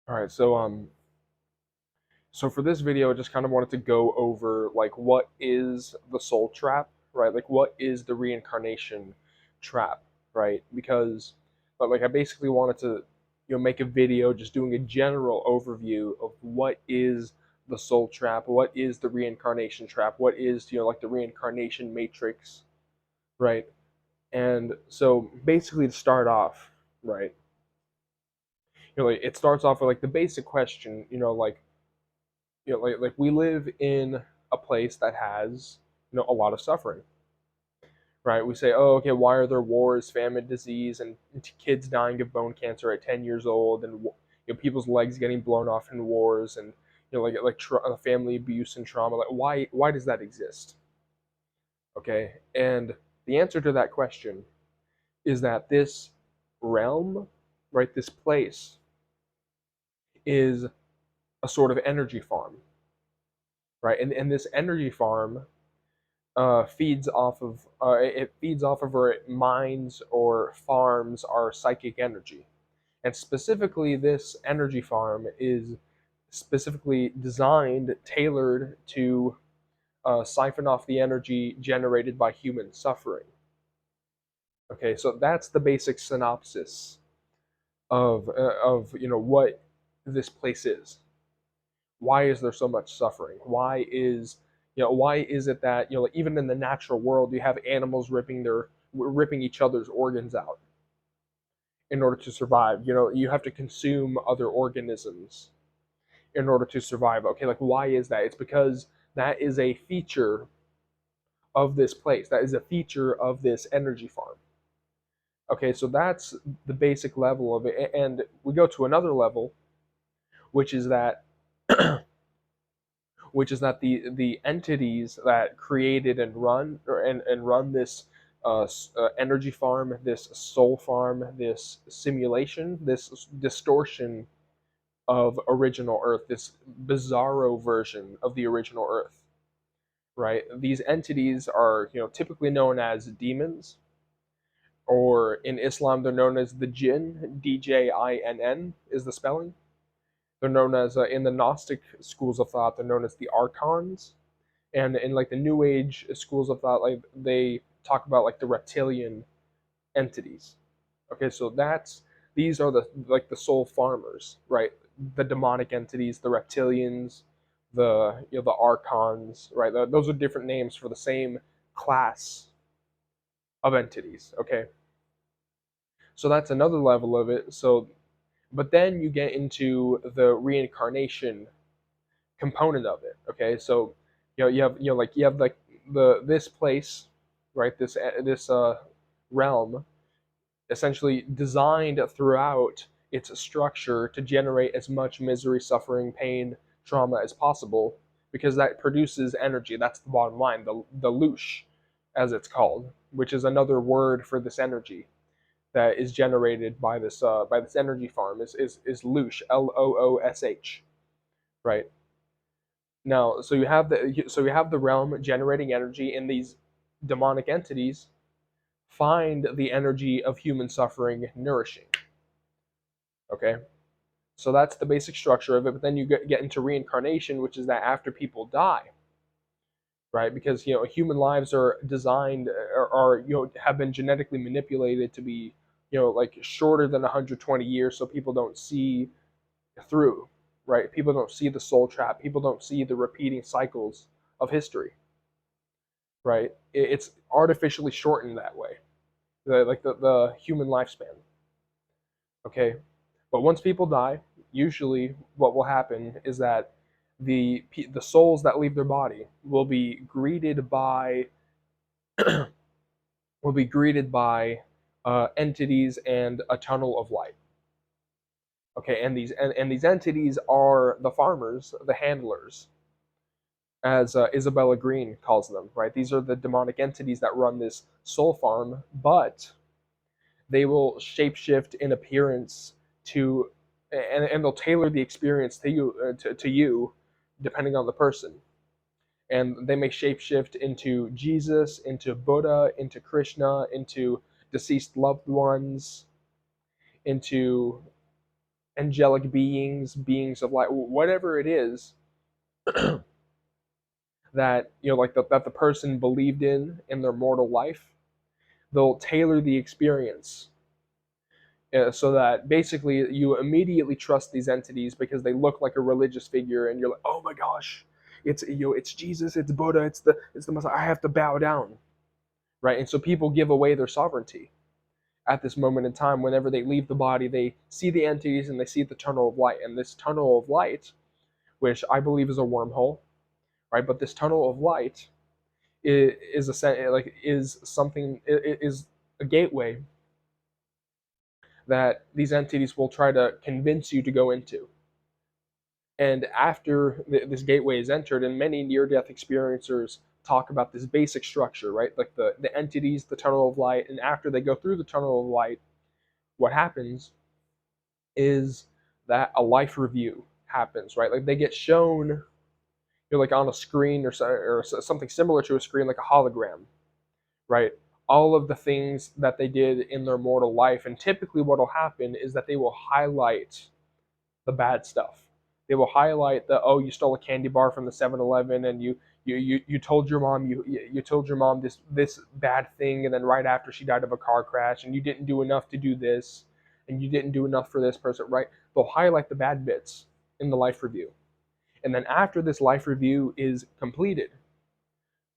All right, so for this video, I just kind of wanted to go over like what is the soul trap, right? Like what is the reincarnation trap, right? Because but like I basically wanted to make a video just doing a general overview of what is the soul trap, what is the reincarnation trap, what is like the reincarnation matrix, right? And so basically to start off, right? Like, it starts off with like the basic question, like we live in a place that has a lot of suffering, right? We say, oh, okay, why are there wars, famine, disease, and kids dying of bone cancer at 10 years old, and people's legs getting blown off in wars, and family abuse and trauma? Like, why does that exist? Okay, and the answer to that question is that this realm, right, this place is a sort of energy farm, right? And this energy farm feeds off of our minds or farms our psychic energy. And specifically, this energy farm is specifically designed, tailored to siphon off the energy generated by human suffering. Okay, so that's the basic synopsis of what this place is. Why is there so much suffering? Why is it that like, even in the natural world you have animals ripping each other's organs out in order to survive? You have to consume other organisms in order to survive. Okay, like why is that? It's because that is a feature of this place. That is a feature of this energy farm. Okay, so that's the basic level of it, and we go to another level, which is that the entities that created and run this energy farm, this soul farm, this simulation, this distortion of original Earth, this bizarro version of the original Earth, right? These entities are typically known as demons, or in Islam they're known as the jinn. Djinn is the spelling. They're known as in the Gnostic schools of thought, they're known as the archons, and in like the New Age schools of thought, like they talk about like the reptilian entities. Okay, so these are the soul farmers, right? The demonic entities, the reptilians, the archons, right? Those are different names for the same class of entities. Okay, so that's another level of it. So, but then you get into the reincarnation component of it. Okay, so you have like this place, right? This realm essentially designed throughout its structure to generate as much misery, suffering, pain, trauma as possible, because that produces energy. That's the bottom line. The loosh, as it's called, which is another word for this energy that is generated by this energy farm, is loosh, Loosh, right? Now, so you have the realm generating energy, and these demonic entities find the energy of human suffering nourishing. Okay, so that's the basic structure of it. But then you get into reincarnation, which is that after people die, right? Because human lives are designed, are have been genetically manipulated to be like shorter than 120 years, so people don't see through, right? People don't see the soul trap. People don't see the repeating cycles of history, right? It's artificially shortened that way, the human lifespan. Okay, but once people die, usually what will happen is that the souls that leave their body will be greeted by entities and a tunnel of light. Okay, and these entities are the farmers, the handlers, as Isabella Green calls them. Right, these are the demonic entities that run this soul farm, but they will shapeshift in appearance to, and they'll tailor the experience to you, depending on the person. And they may shapeshift into Jesus, into Buddha, into Krishna, into deceased loved ones, into angelic beings, beings of light, whatever it is that like that the person believed in their mortal life. They'll tailor the experience so that basically you immediately trust these entities because they look like a religious figure, and you're like, oh my gosh, it's Jesus, it's Buddha, it's the Messiah. I have to bow down, right? And so people give away their sovereignty at this moment in time. Whenever they leave the body, they see the entities and they see the tunnel of light, and this tunnel of light, which I believe is a wormhole, right? But this tunnel of light is something, is a gateway that these entities will try to convince you to go into. And after this gateway is entered, and many near-death experiencers talk about this basic structure, right? Like the entities, the tunnel of light, and after they go through the tunnel of light, what happens is that a life review happens, right? Like they get shown, like on a screen or something similar to a screen, like a hologram, right? All of the things that they did in their mortal life. And typically what will happen is that they will highlight the bad stuff. They will highlight the, oh, you stole a candy bar from the 7-Eleven, and you told your mom you told your mom this bad thing, and then right after she died of a car crash, and you didn't do enough to do this, and you didn't do enough for this person, right? They'll highlight the bad bits in the life review. And then after this life review is completed,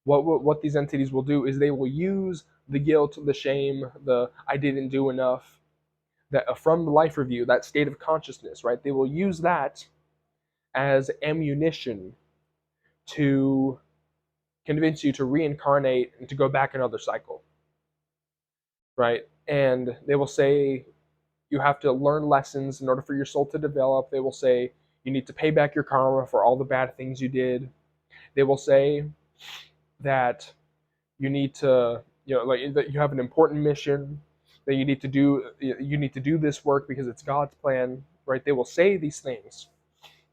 what these entities will do is they will use the guilt, the shame, the I didn't do enough, that from the life review, that state of consciousness, right? They will use that as ammunition to convince you to reincarnate and to go back another cycle, right? And they will say you have to learn lessons in order for your soul to develop. They will say you need to pay back your karma for all the bad things you did. They will say that you need to, like that you have an important mission, that you need to do this work because it's God's plan, right? They will say these things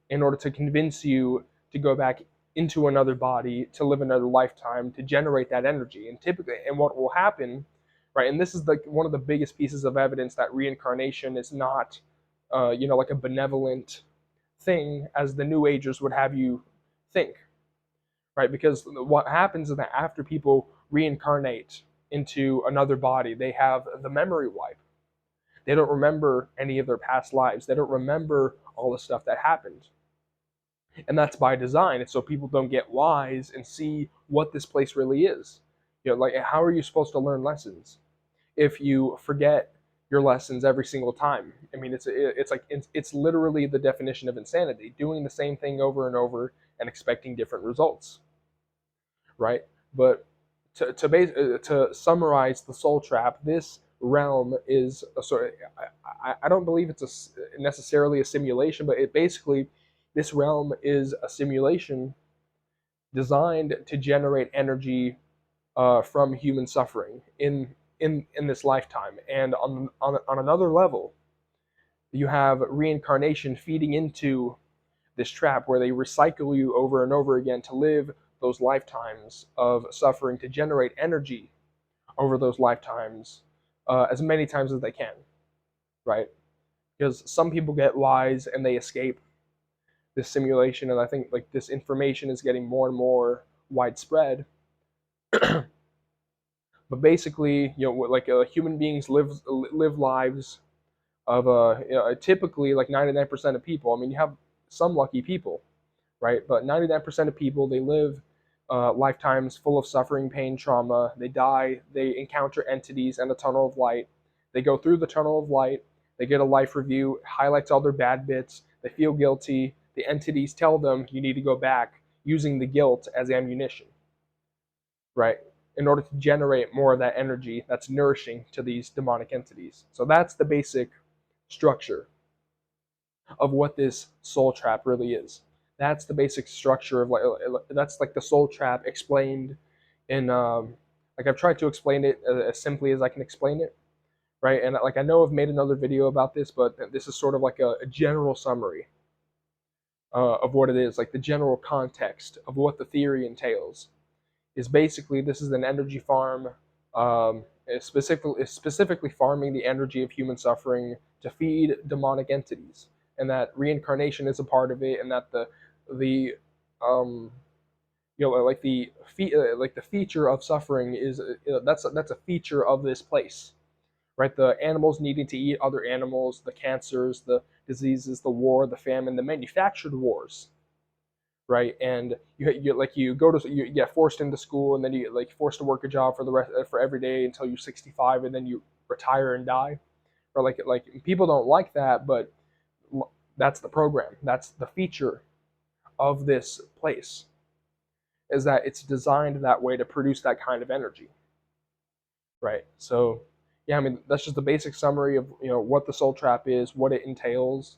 in order to convince you to go back into another body, to live another lifetime, to generate that energy. And typically, and what will happen, right? And this is like one of the biggest pieces of evidence that reincarnation is not, like a benevolent thing as the New Agers would have you think, right? Because what happens is that after people reincarnate into another body, they have the memory wipe. They don't remember any of their past lives. They don't remember all the stuff that happened. And that's by design. It's so people don't get wise and see what this place really is. Like how are you supposed to learn lessons if you forget your lessons every single time? I mean, it's literally the definition of insanity, doing the same thing over and over and expecting different results, right? But to summarize the soul trap, this realm is I don't believe it's necessarily a simulation, but it basically, this realm is a simulation designed to generate energy from human suffering in this lifetime. And on another level, you have reincarnation feeding into this trap where they recycle you over and over again to live those lifetimes of suffering, to generate energy over those lifetimes as many times as they can, right? Because some people get wise and they escape this simulation, and I think like this information is getting more and more widespread. But basically, like human beings live lives of typically like 99% of people. I mean, you have some lucky people, right? But 99% of people, they live lifetimes full of suffering, pain, trauma. They die, they encounter entities and a tunnel of light. They go through the tunnel of light, they get a life review, it highlights all their bad bits, they feel guilty. The entities tell them you need to go back using the guilt as ammunition, right? In order to generate more of that energy that's nourishing to these demonic entities. So that's the basic structure of what this soul trap really is. That's the basic structure of that's like the soul trap explained in like I've tried to explain it as simply as I can explain it, right? And like I know I've made another video about this, but this is sort of like a general summary of what it is, like the general context of what the theory entails. Is basically this is an energy farm, specifically farming the energy of human suffering to feed demonic entities. and that reincarnation is a part of it, and that the um like like the feature of suffering is that's a feature of this place, right? The animals needing to eat other animals, the cancers, the diseases, the war, the famine, the manufactured wars, right? And you go to you get forced into school, and then you get like forced to work a job for the rest for every day until you're 65, and then you retire and die. Or like people don't like that, but that's the program. That's the feature of this place, is that it's designed that way to produce that kind of energy, right? So yeah, I mean that's just the basic summary of what the soul trap is, what it entails.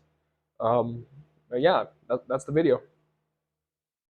Um, but yeah, that's the video.